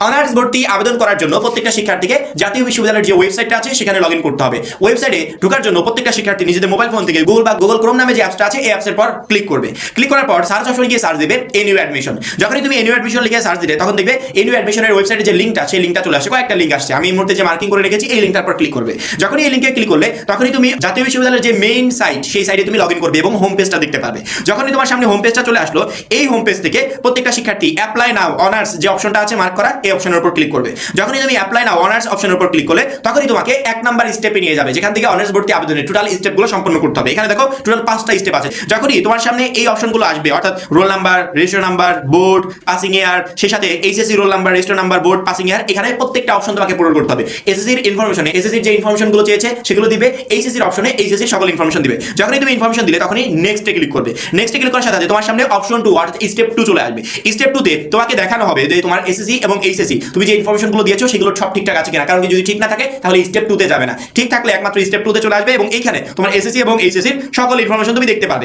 Honours ভর্তি আবেদন করার জন্য প্রত্যেকটা শিক্ষার্থীকে জাতীয় বিশ্ববিদ্যালয়ের যে ওয়েবসাইটটা আছে সেখানে লগ ইন করতে হবে। ওয়েবসাইটে ঢোকার জন্য প্রত্যেকটা শিক্ষার্থী নিজেদের মোবাইল ফোন থেকে গুগল ক্রোম নামে যে অ্যাপসটা আছে এই অ্যাপসের পর ক্লিক করবে। ক্লিক করার পর সার্চ অপশনে গিয়ে সার্চ দেবে এনইউ অ্যাডমিশন। যখনই তুমি এনইউ অ্যাডমিশন লিখে সার্চ দিলে তখন দেখবে এনইউ অ্যাডমিশনের ওয়েবসাইটে যে লিঙ্কটা সেই লিঙ্কটা চলে আসে, কয়েকটা লিঙ্ক আসছে, আমি এই মুহূর্তে যে মার্কিং করে রেখেছি এই লিঙ্কটার পর ক্লিক করবে। যখনই এই লিঙ্কে ক্লিক করলে তখনই তুমি জাতীয় বিশ্ববিদ্যালয়ের যে মেইন সাইট সেই সাইটে তুমি লগ ইন করবে এবং হোম পেজটা দেখতে পাবে। যখনই তোমার সামনে হোম পেজটা চলে আসলো, এই হোম পেজ থেকে প্রত্যেকটা শিক্ষার্থী অ্যাপ্লাই নাও অনার্স যে অপশনটা আছে মার্ক করা এই অপশনের উপর ক্লিক করবে। যখনই তুমি অ্যাপ্লাই নাও অনার্স অপশনের উপর ক্লিক করলে তখনই তোমাকে 1 নাম্বার স্টেপে নিয়ে যাবে, যেখান থেকে অনার্স ভর্তি আবেদনের টোটাল স্টেপগুলো সম্পন্ন করতে হবে। এখানে দেখো টোটাল 5টা স্টেপ আছে। যখনই তোমার সামনে এই অপশনগুলো আসবে, অর্থাৎ roll number, registration number, board, passing ইয়ার, সেই সাথে HSC roll number, registration number, board, passing ইয়ার, এখানে প্রত্যেকটা অপশন তোমাকে পূরণ করতে হবে। এসএসসির ইনফরমেশনে এসএসসির যে ইনফরমেশনগুলো চেয়েছে সেগুলো দিবে, এইচএসসির অপশনে এইচএসসির সকল ইনফরমেশন দিবে। যখনই তুমি ইনফরমেশন দিলে তখনই নেক্সটে ক্লিক করবে। নেক্সটে ক্লিক করার সাথে সাথে তোমার সামনে অপশন 2 অর্থাৎ স্টেপ 2 চলে আসবে। স্টেপ 2 তে তোমাকে দেখানো হবে যে তোমার এসএসসি এবং এইচএসসি তুমি যে ইনফরমেশনগুলো দিয়েছো সেগুলো সব ঠিকঠাক আছে কিনা, কারণ যদি ঠিক না থাকে তাহলে স্টেপ 2 তে যাবে না। ঠিক থাকলে একমাত্র স্টেপ 2 তে চলে আসবে এবং এইখানে তোমার এসএসসি এবং এইচএসসির সকল ইনফরমেশন তুমি দেখতে পাবে।